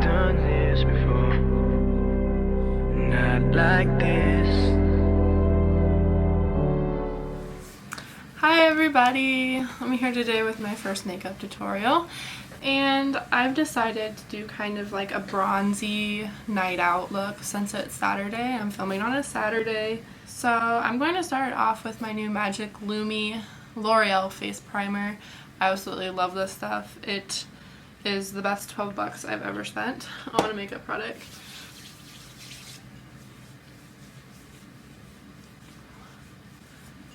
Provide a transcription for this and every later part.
done this before. Not like this. Hi everybody! I'm here today with my first makeup tutorial, and I've decided to do kind of like a bronzy night out look since it's Saturday. I'm filming on a Saturday. So I'm going to start off with my new Magic Lumi L'Oreal face primer. I absolutely love this stuff. It is the best 12 bucks I've ever spent on a makeup product.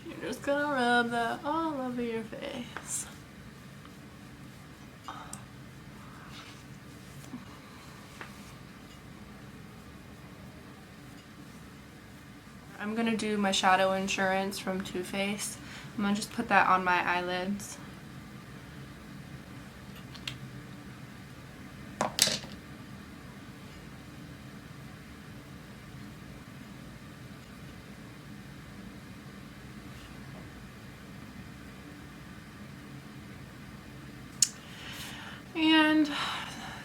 You're just gonna rub that all over your face. I'm gonna do my Shadow Insurance from Too Faced. I'm gonna just put that on my eyelids. And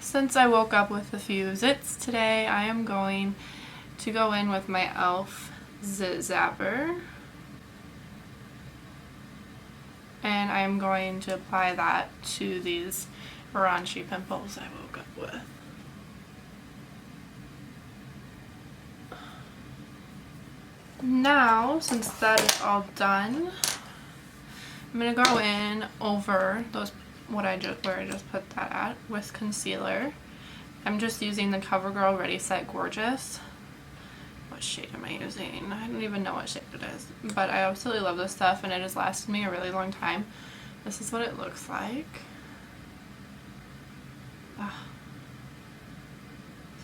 since I woke up with a few zits today, I am going to go in with my e.l.f. Zit Zapper. And I'm going to apply that to these raunchy pimples I woke up with. Now, since that is all done, I'm going to go in over those where I just put that at with concealer. I'm just using the CoverGirl Ready Set Gorgeous. What shade am I using? I don't even know what shade it is, but I absolutely love this stuff and it has lasted me a really long time. This is what it looks like. If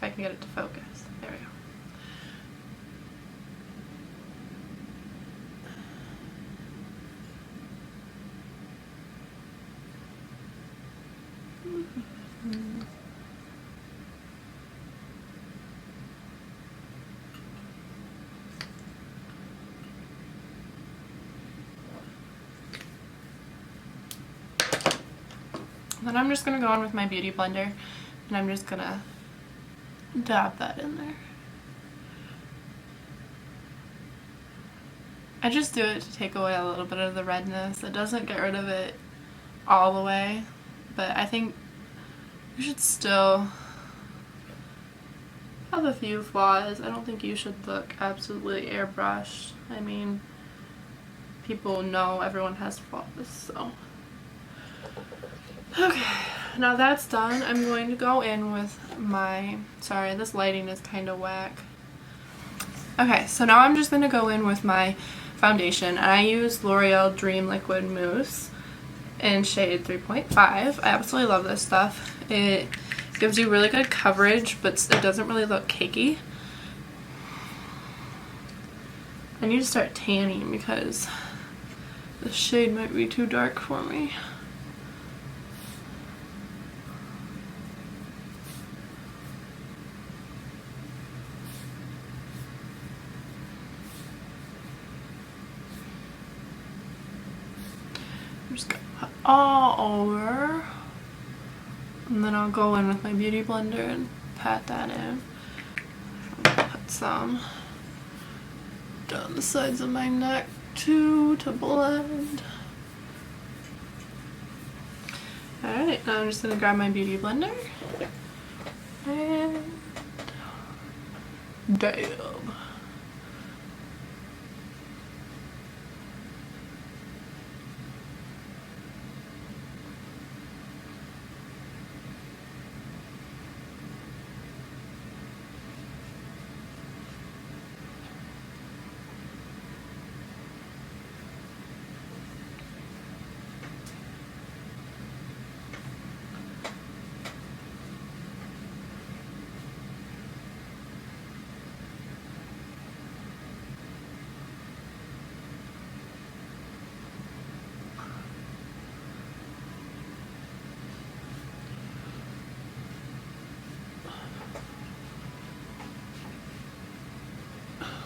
I can get it to focus. There we go. Then I'm just going to go in with my beauty blender and I'm just going to dab that in there. I just do it to take away a little bit of the redness. It doesn't get rid of it all the way, but I think you should still have a few flaws. I don't think you should look absolutely airbrushed. I mean, people know everyone has flaws, so. Okay, now that's done, I'm going to go in with my, sorry, this lighting is kind of whack. Okay, so now I'm just going to go in with my foundation, and I use L'Oreal Dream Liquid Mousse in shade 3.5. I absolutely love this stuff. It gives you really good coverage, but it doesn't really look cakey. I need to start tanning because the shade might be too dark for me. I'm just gonna put all over, and then I'll go in with my beauty blender and pat that in. Put some down the sides of my neck too to blend. Alright, now I'm just gonna grab my beauty blender and dab.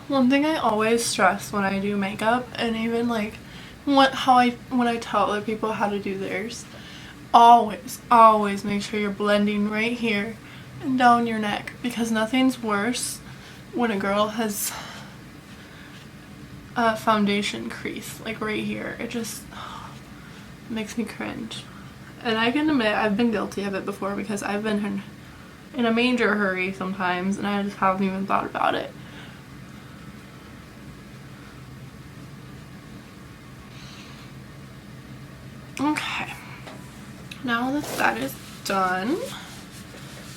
One thing I always stress when I do makeup, and even like when I tell other people how to do theirs, always make sure you're blending right here and down your neck, because nothing's worse when a girl has a foundation crease, like right here. It just makes me cringe. And I can admit I've been guilty of it before, because I've been in a major hurry sometimes and I just haven't even thought about it. Okay, now that that is done,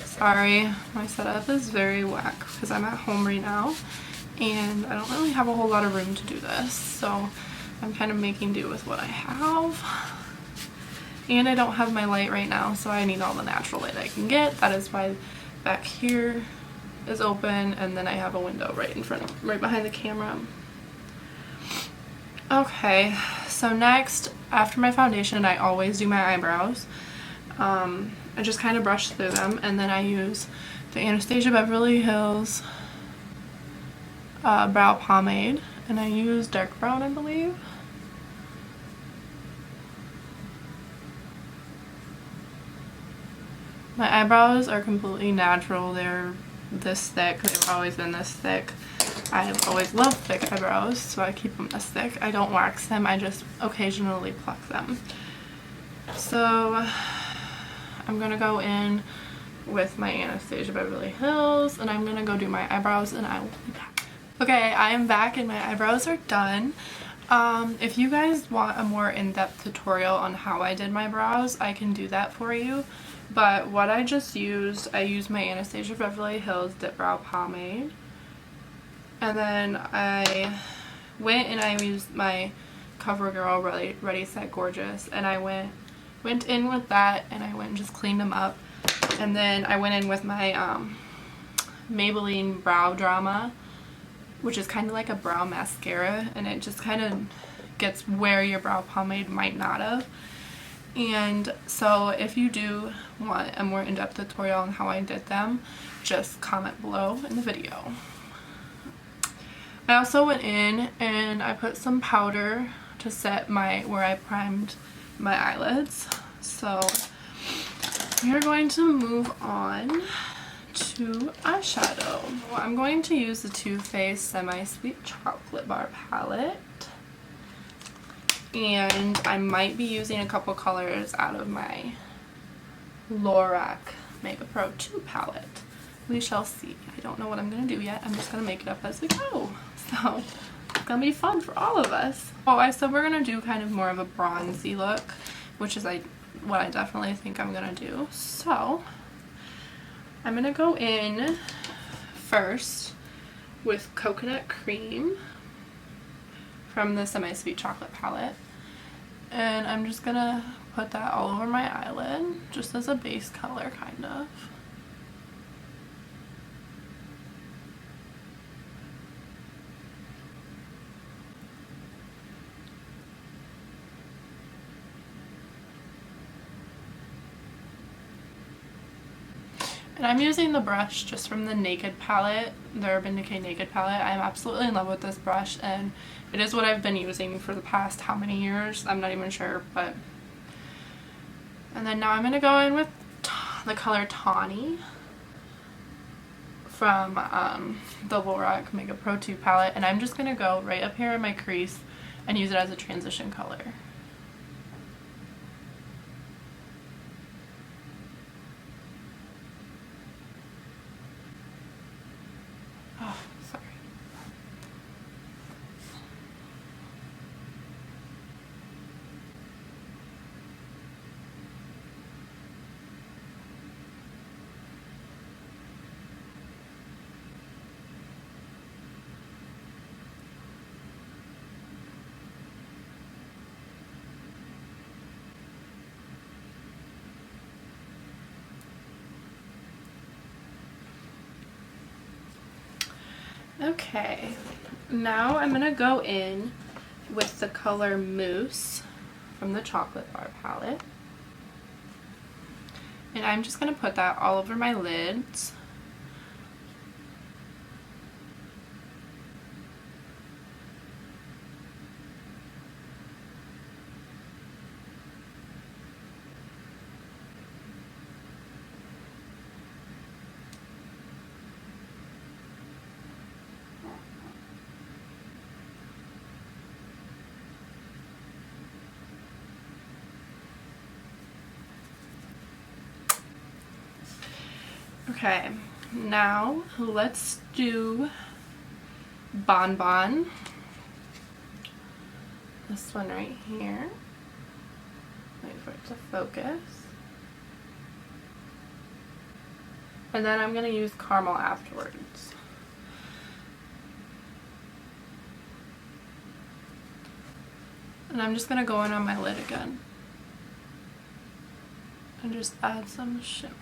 sorry, my setup is very whack because I'm at home right now and I don't really have a whole lot of room to do this, so I'm kind of making do with what I have. And I don't have my light right now, so I need all the natural light I can get. That is why back here is open, and then I have a window right in front of, right behind the camera. Okay, so next, after my foundation, I always do my eyebrows. I just kind of brush through them, and then I use the Anastasia Beverly Hills brow pomade, and I use dark brown, I believe. My eyebrows are completely natural. They're this thick. They've always been this thick. I've always loved thick eyebrows, so I keep them this thick. I don't wax them, I just occasionally pluck them. So I'm gonna go in with my Anastasia Beverly Hills, and I'm gonna go do my eyebrows, and I will be back. Okay, I am back and my eyebrows are done. If you guys want a more in-depth tutorial on how I did my brows, I can do that for you. But what I just used, I used my Anastasia Beverly Hills Dip Brow Pomade. And then I went and I used my CoverGirl Ready Set Gorgeous. And I went in with that, and I went and just cleaned them up. And then I went in with my Maybelline Brow Drama, which is kind of like a brow mascara. And it just kind of gets where your brow pomade might not have. And so if you do want a more in-depth tutorial on how I did them, just comment below in the video. I also went in and I put some powder to set where I primed my eyelids. So we are going to move on to eyeshadow. Well, I'm going to use the Too Faced Semi-Sweet Chocolate Bar palette. And I might be using a couple colors out of my Lorac Mega Pro 2 palette. We shall see. I don't know what I'm going to do yet. I'm just going to make it up as we go. So it's going to be fun for all of us. Oh, I said we're going to do kind of more of a bronzy look, which is what I definitely think I'm going to do. So I'm going to go in first with Coconut Cream from the Semi-Sweet Chocolate palette, and I'm just gonna put that all over my eyelid just as a base color, kind of. And I'm using the brush just from the Naked palette, the Urban Decay Naked palette. I'm absolutely in love with this brush, and it is what I've been using for the past how many years? I'm not even sure, but... And then now I'm going to go in with the color Tawny from the Lorac Mega Pro 2 palette, and I'm just going to go right up here in my crease and use it as a transition color. Oh, sorry. Okay, now I'm going to go in with the color Mousse from the Chocolate Bar palette. And I'm just going to put that all over my lids. Okay, now let's do Bon Bon. This one right here. Wait for it to focus. And then I'm going to use caramel afterwards. And I'm just going to go in on my lid again. And just add some shimmer.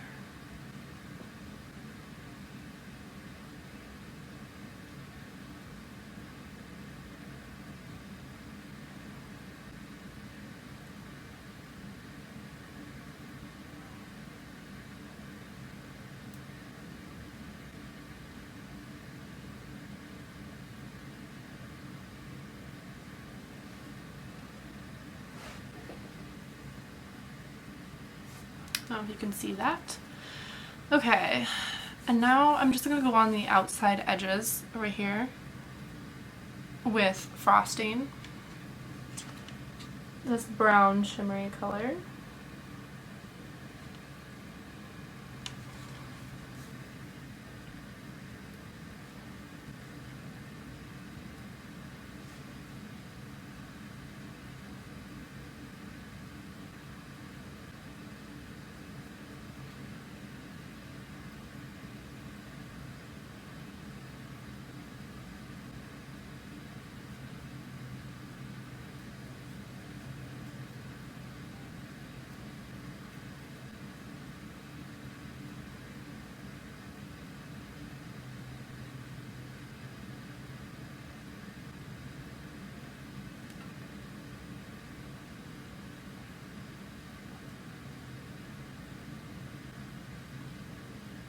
I don't know if you can see that. Okay, and now I'm just going to go on the outside edges over here with frosting. This brown shimmery color.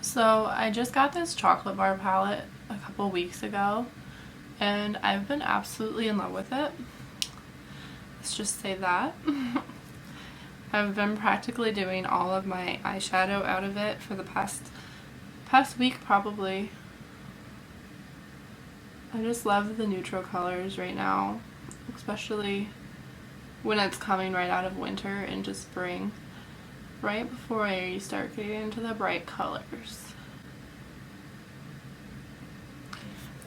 So I just got this chocolate bar palette a couple weeks ago and I've been absolutely in love with it. Let's just say that. I've been practically doing all of my eyeshadow out of it for the past week probably. I just love the neutral colors right now, especially when it's coming right out of winter into spring. Right before I start getting into the bright colors.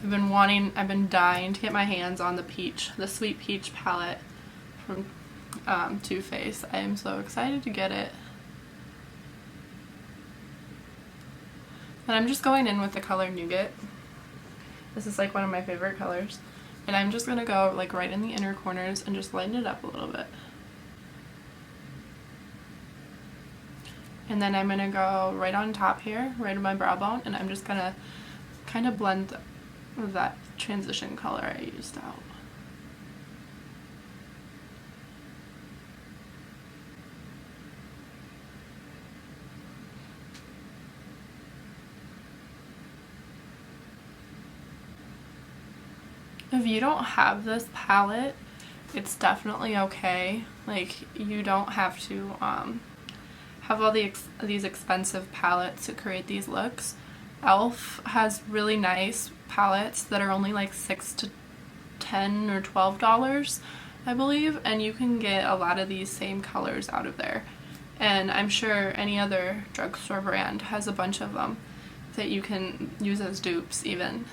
I've been dying to get my hands on the Sweet Peach palette from Too Faced. I am so excited to get it. And I'm just going in with the color Nougat. This is like one of my favorite colors. And I'm just gonna go like right in the inner corners and just lighten it up a little bit. And then I'm going to go right on top here, right on my brow bone, and I'm just going to kind of blend that transition color I used out. If you don't have this palette, it's definitely okay. Like, you don't have to have all these expensive palettes to create these looks. e.l.f. has really nice palettes that are only like $6 to $10 or $12, I believe, and you can get a lot of these same colors out of there. And I'm sure any other drugstore brand has a bunch of them that you can use as dupes even.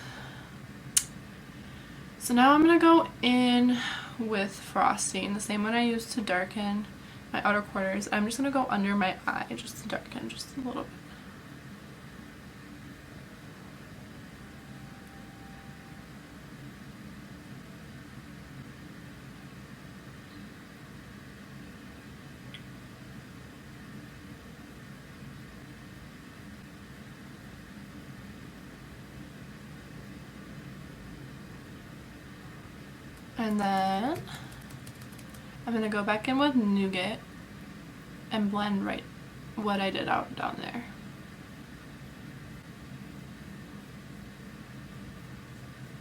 So now I'm going to go in with frosting, the same one I used to darken my outer corners. I'm just going to go under my eye just to darken just a little bit. And then I'm going to go back in with Nougat and blend right what I did out down there.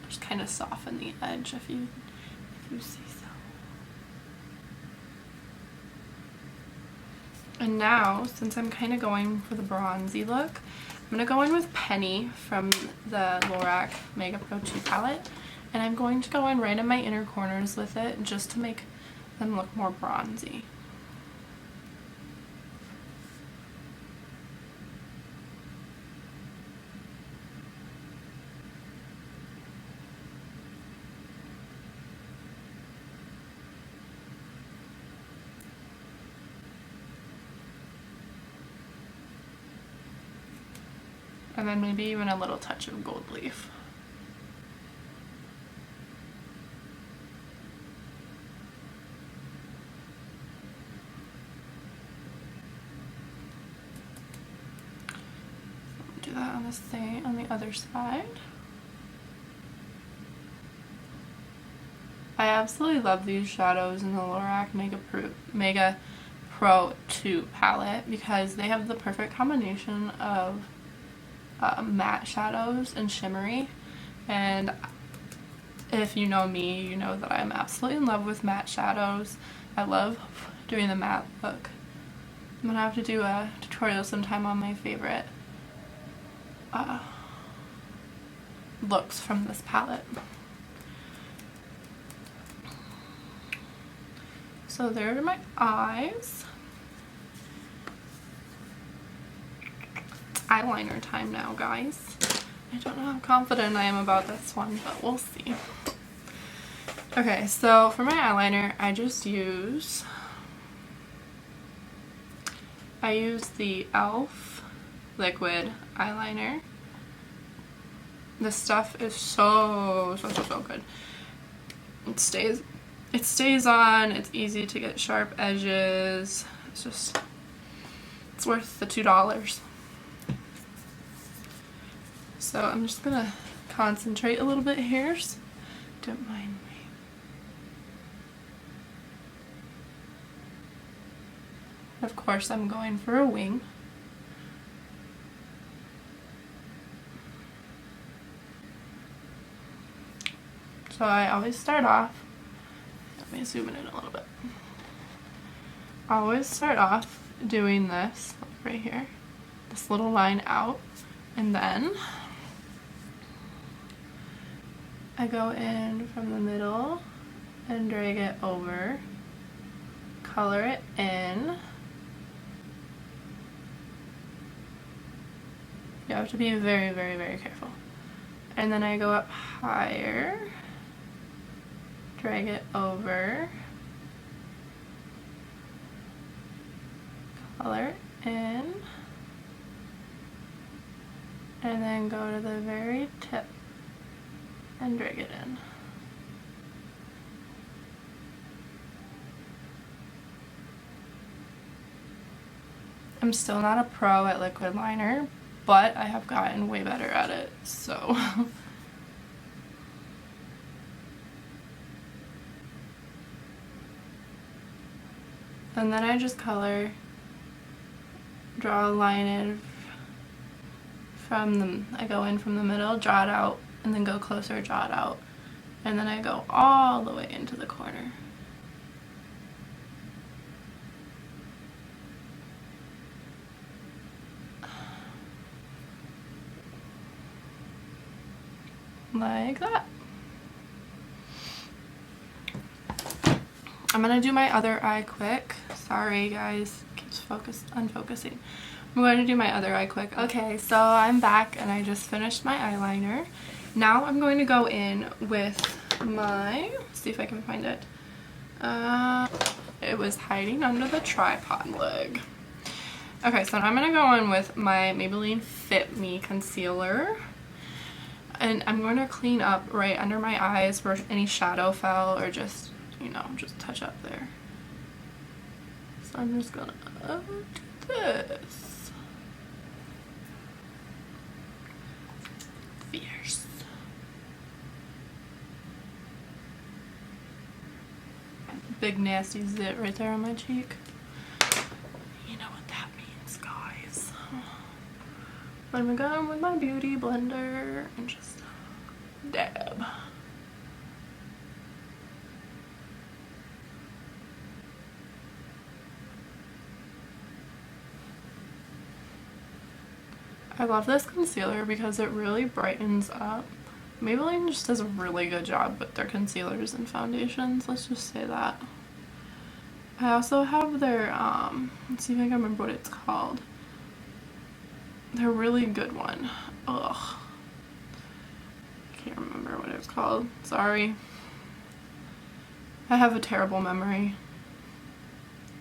Just kind of soften the edge if you see so. And now, since I'm kind of going for the bronzy look, I'm going to go in with Penny from the Lorac Mega Pro 2 palette. And I'm going to go in right in my inner corners with it just to make them look more bronzy. And then maybe even a little touch of gold leaf. Do that on the other side. I absolutely love these shadows in the Lorac Mega Pro 2 palette because they have the perfect combination of matte shadows and shimmery. And if you know me, you know that I'm absolutely in love with matte shadows. I love doing the matte look. I'm gonna have to do a tutorial sometime on my favorite looks from this palette. So there are my eyes. Eyeliner time now, guys. I don't know how confident I am about this one, but we'll see. Okay, so for my eyeliner, I use the e.l.f. liquid eyeliner. This stuff is so good. It stays on, it's easy to get sharp edges. It's worth the $2. So I'm just gonna concentrate a little bit here, so don't mind me. Of course, I'm going for a wing. So I always start off, let me zoom in a little bit. I always start off doing this right here, this little line out, and then I go in from the middle and drag it over, color it in. You have to be very, very, very careful. And then I go up higher, drag it over, color in, and then go to the very tip and drag it in. I'm still not a pro at liquid liner, but I have gotten way better at it, so. And then I just color, draw a line in I go in from the middle, draw it out, and then go closer, draw it out. And then I go all the way into the corner. Like that. I'm gonna do my other eye quick. Sorry guys, keeps unfocusing. I'm going to do my other eye quick. Okay, so I'm back and I just finished my eyeliner. Now I'm going to go in with my, let's see if I can find it. It was hiding under the tripod leg. Okay, so I'm gonna go in with my Maybelline Fit Me concealer. And I'm going to clean up right under my eyes where any shadow fell or just, you know, just touch up there. So I'm just gonna do this. Fierce. Big nasty zit right there on my cheek. You know what that means, guys. I'm gonna go in with my beauty blender and just dab. I love this concealer because it really brightens up. Maybelline just does a really good job with their concealers and foundations, let's just say that. I also have their, let's see if I can remember what it's called. They're really good one. Ugh. Can't remember what it's called. Sorry. I have a terrible memory.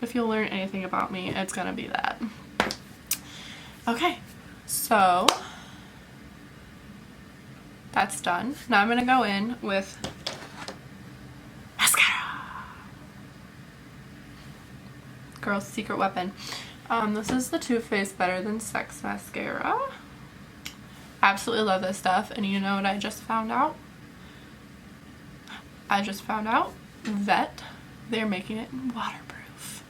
If you'll learn anything about me, it's gonna be that. Okay, so That's done. Now I'm going to go in with mascara. Girl's secret weapon. This is the Too Faced Better Than Sex mascara. Absolutely love this stuff. And you know what I just found out? I just found out that they're making it waterproof.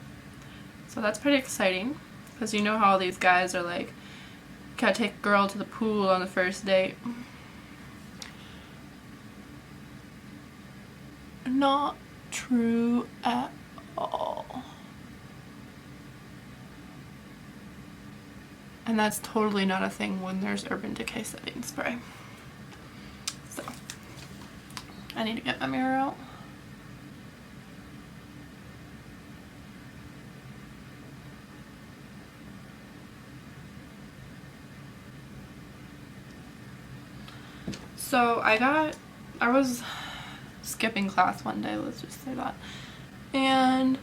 So that's pretty exciting, because you know how all these guys are like, gotta take a girl to the pool on the first date. Not true at all. And that's totally not a thing when there's Urban Decay setting spray. So, I need to get my mirror out. So I was skipping class one day, let's just say that. And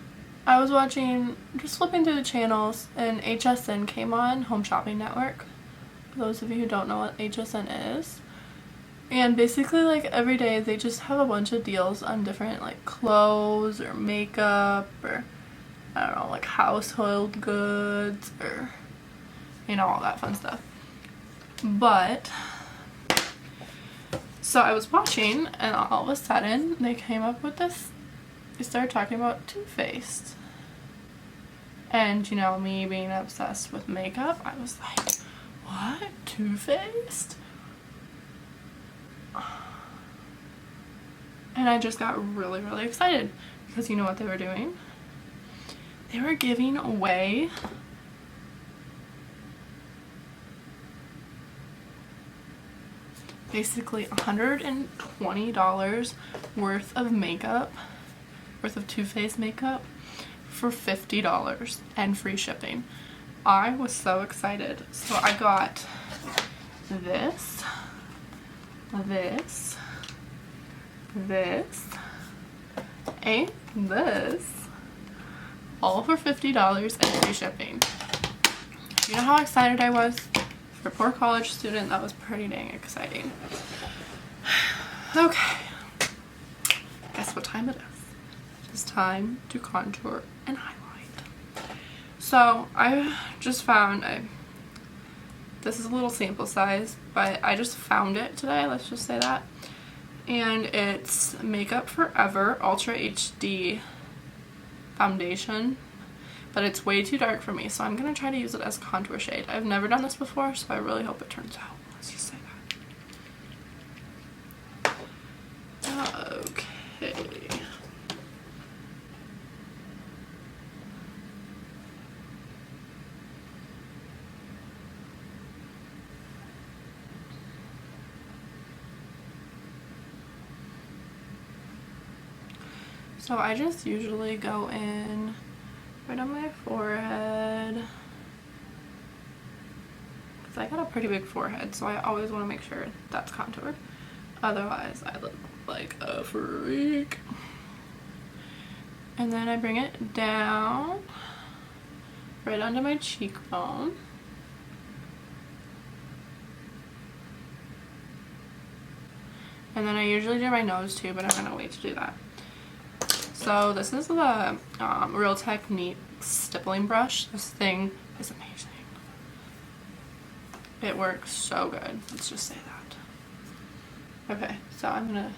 I was just flipping through the channels, and HSN came on, Home Shopping Network. For those of you who don't know what HSN is. And basically, like, every day they just have a bunch of deals on different, like, clothes or makeup or, I don't know, like, household goods or, you know, all that fun stuff. But so I was watching, and all of a sudden they came up with this. They started talking about Too Faced. And, you know, me being obsessed with makeup, I was like, what? Too Faced? And I just got really, really excited, because you know what they were doing? They were giving away basically $120 worth of makeup, worth of Too Faced makeup for $50 and free shipping. I was so excited. So I got this, and this, and this, all for $50 and free shipping. You know how excited I was? For a poor college student, that was pretty dang exciting. Okay, guess what time it is? It's time to contour and highlight. So I just found, this is a little sample size, but I just found it today, let's just say that. And it's Makeup Forever Ultra HD foundation, but it's way too dark for me, so I'm gonna try to use it as a contour shade. I've never done this before, so I really hope it turns out. Let's just say that. Okay. So I just usually go in right on my forehead, because I got a pretty big forehead, so I always want to make sure that's contoured. Otherwise, I look like a freak. And then I bring it down right onto my cheekbone. And then I usually do my nose too, but I'm going to wait to do that. So this is the Real Technique stippling brush. This thing is amazing. It works so good. Let's just say that. Okay, so I'm gonna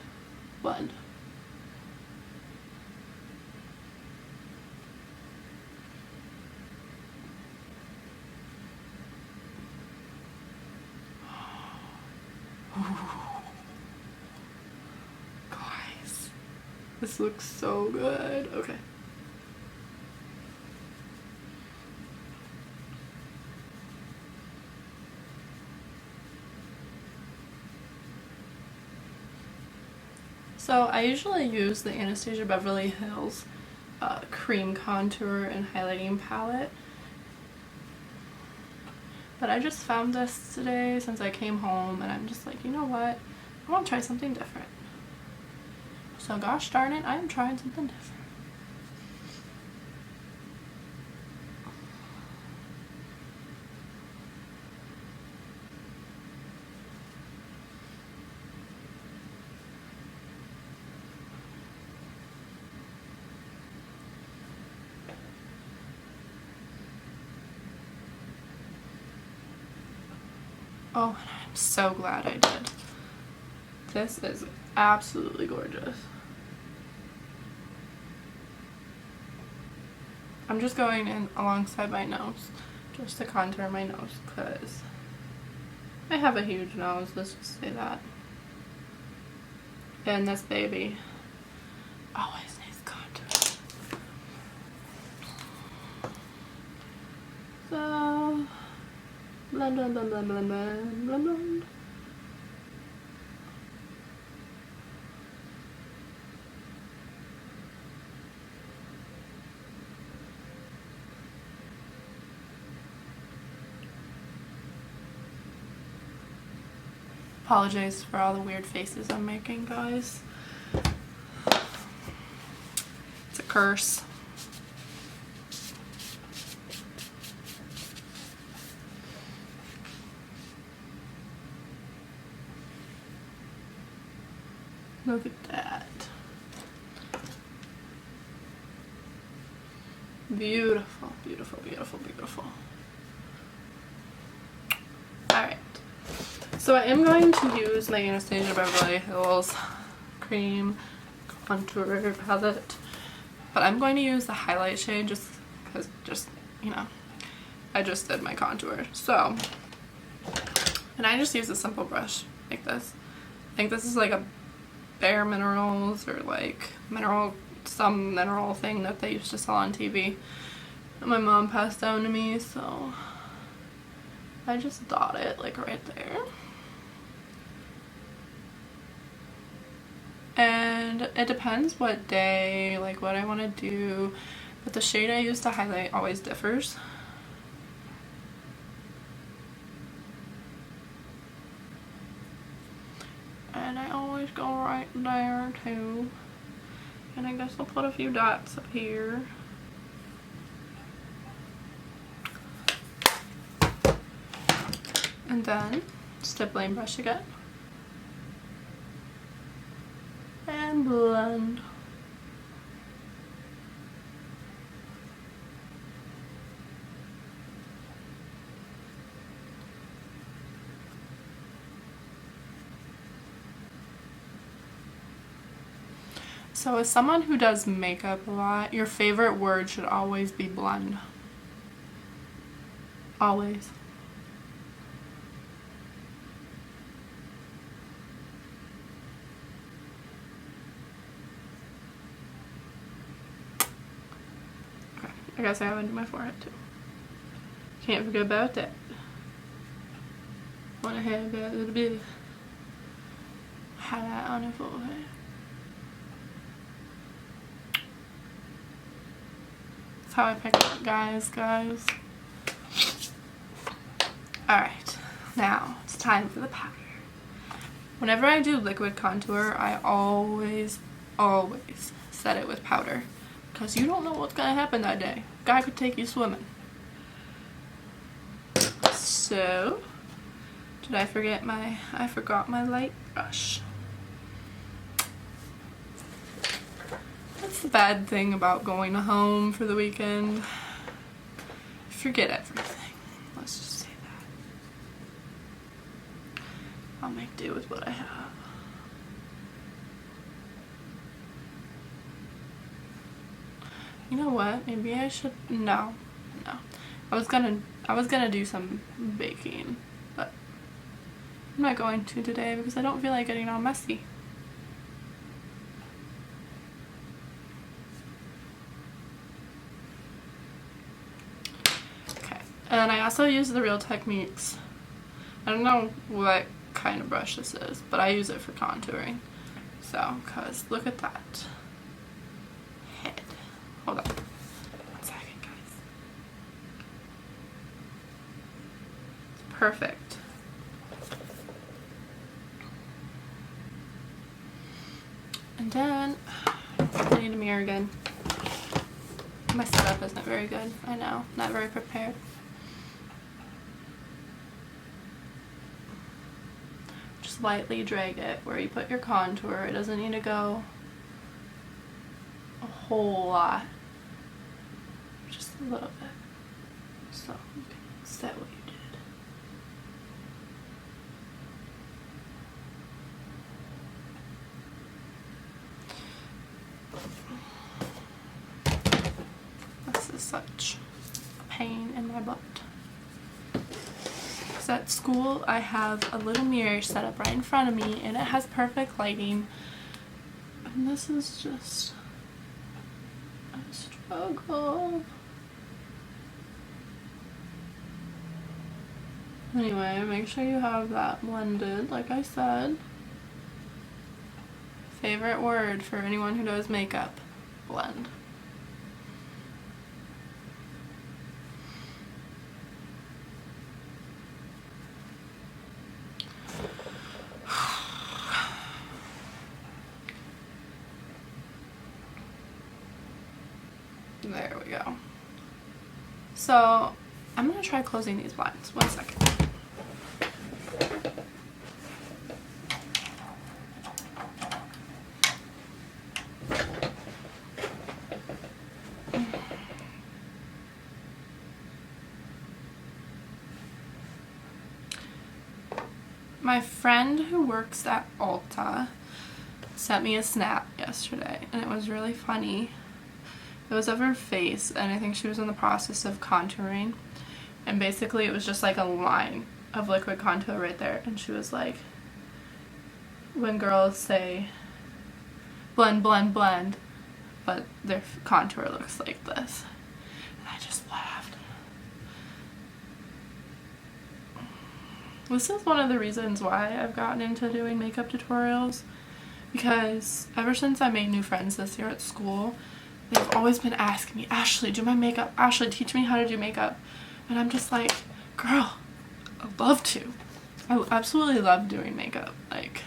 blend. Guys, this looks so good. Okay. So I usually use the Anastasia Beverly Hills cream contour and highlighting palette, but I just found this today since I came home, and I'm just like, you know what, I want to try something different. So gosh darn it, I am trying something different. Oh, and I'm so glad I did. This is absolutely gorgeous. I'm just going in alongside my nose, just to contour my nose, because I have a huge nose, let's just say that. And this baby always needs contour. So, blend, blend, blend, blend, blend, blend, blend, blend. Apologize for all the weird faces I'm making, guys. It's a curse. Look at that. Beautiful, beautiful, beautiful, beautiful. Alright. So I am going to use my Anastasia Beverly Hills cream contour palette, but I'm going to use the highlight shade just because, you know, I just did my contour. So, and I just use a simple brush like this. I think this is like a Bare Minerals or like some mineral thing that they used to sell on TV that my mom passed down to me, so I just dot it like right there. And it depends what day, like what I want to do, but the shade I use to highlight always differs. And I always go right there too. And I guess I'll put a few dots up here. And then stippling brush again. And blend. So as someone who does makeup a lot, your favorite word should always be blend. Always. Okay, I guess I have it in my forehead too. Can't forget about that. Wanna have a little bit of highlight on the forehead. That's how I pick it up, guys. Alright, now it's time for the powder. Whenever I do liquid contour, I always set it with powder. Because you don't know what's going to happen that day. Guy could take you swimming. So, I forgot my light brush. That's the bad thing about going home for the weekend. Forget everything. Let's just say that. I'll make do with what I have. You know what? Maybe I should. No. I was gonna do some baking, but I'm not going to today because I don't feel like getting all messy. Okay, and I also use the Real Techniques. I don't know what kind of brush this is, but I use it for contouring. So, cause look at that head. Hold on. 1 second, guys. Perfect. And then I need a mirror again. My setup isn't very good. I know, not very prepared. Just lightly drag it where you put your contour. It doesn't need to go a whole lot. Just a little bit. So you can set what you did. such a pain in my butt. So at school I have a little mirror set up right in front of me and it has perfect lighting. And this is just a struggle. Anyway, make sure you have that blended, like I said. Favorite word for anyone who does makeup: blend. There we go. So I'm gonna try closing these blinds. 1 second. My friend who works at Ulta sent me a snap yesterday and it was really funny. It was of her face and I think she was in the process of contouring, and basically it was just like a line of liquid contour right there, and she was like, when girls say blend blend blend but their contour looks like this, and I just laughed. This is one of the reasons why I've gotten into doing makeup tutorials, because ever since I made new friends this year at school, they've always been asking me, Ashley, do my makeup, Ashley, teach me how to do makeup. And I'm just like, girl, I'd love to. I absolutely love doing makeup. Like,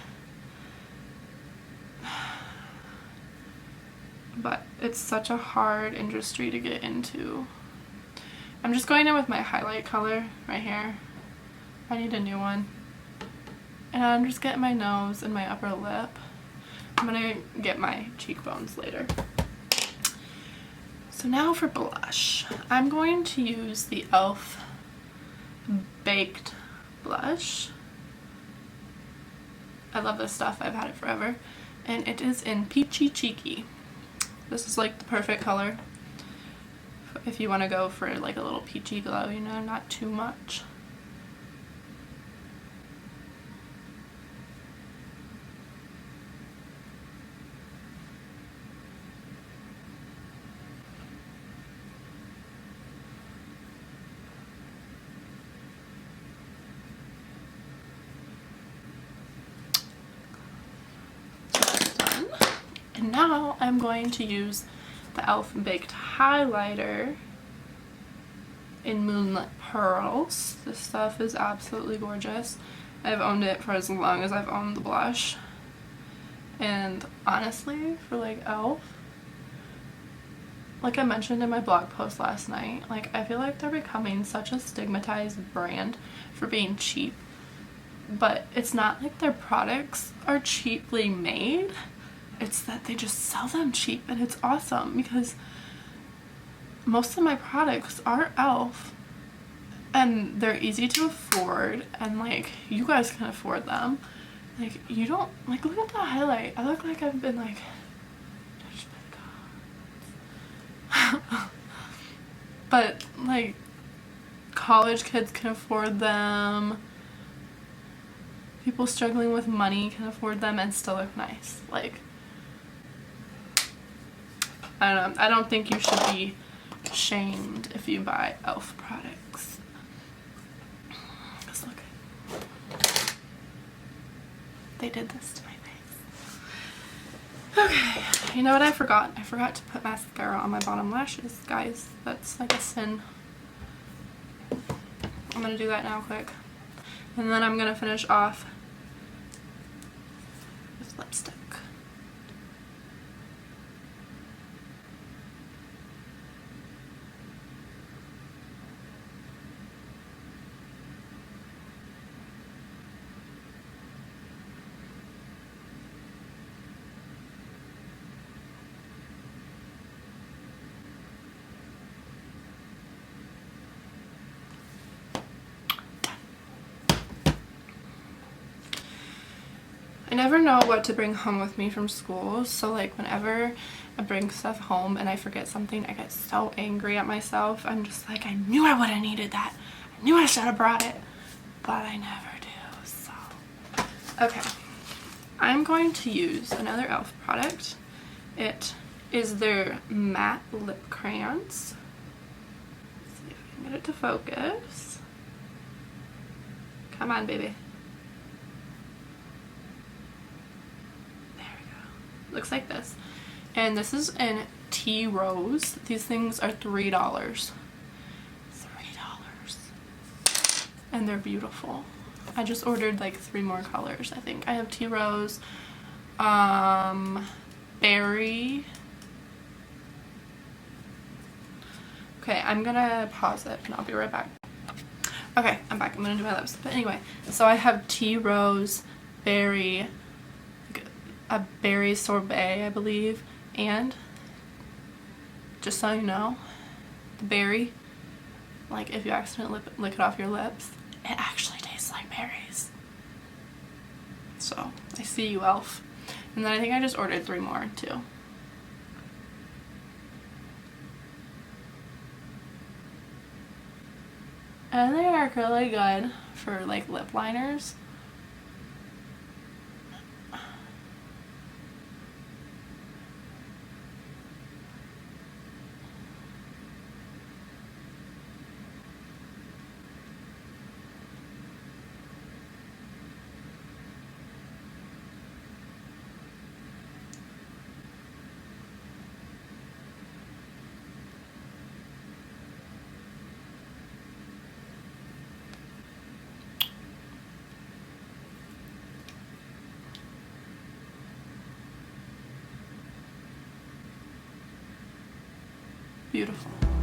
but it's such a hard industry to get into. I'm just going in with my highlight color right here. I need a new one. And I'm just getting my nose and my upper lip. I'm gonna get my cheekbones later. So now for blush. I'm going to use the e.l.f. Baked Blush. I love this stuff. I've had it forever. And it is in Peachy Cheeky. This is like the perfect color if you want to go for like a little peachy glow, you know, not too much. And now I'm going to use the e.l.f. Baked Highlighter in Moonlight Pearls. This stuff is absolutely gorgeous. I've owned it for as long as I've owned the blush. And honestly, for like e.l.f., like I mentioned in my blog post last night, like I feel like they're becoming such a stigmatized brand for being cheap. But it's not like their products are cheaply made. It's that they just sell them cheap, and it's awesome because most of my products are e.l.f. and they're easy to afford, and like you guys can afford them. Like you don't, like look at the highlight. I look like I've been like touched by the gods. But like college kids can afford them. People struggling with money can afford them and still look nice. Like, I don't know. I don't think you should be shamed if you buy e.l.f. products. Because look, they did this to my face. Okay, you know what I forgot? I forgot to put mascara on my bottom lashes, guys. That's like a sin. I'm gonna do that now quick. And then I'm gonna finish off with lipstick. I never know what to bring home with me from school, so like whenever I bring stuff home and I forget something, I get so angry at myself. I'm just like, I knew I would have needed that. I knew I should have brought it, but I never do. So, okay. I'm going to use another e.l.f. product. It is their matte lip crayons. Let's see if I can get it to focus. Come on, baby. There we go. Looks like this. And this is in Tea Rose. These things are $3. $3. And they're beautiful. I just ordered like 3 more colors, I think. I have Tea Rose, Berry. Okay, I'm gonna pause it and I'll be right back. Okay, I'm back. I'm gonna do my lips. But anyway, so I have Tea Rose, Berry, a berry sorbet, I believe, and just so you know, the berry, like if you accidentally lick it off your lips, it actually tastes like berries. So, I see you, e.l.f. And then I think I just ordered 3 more too. And they are really good for like lip liners. Beautiful.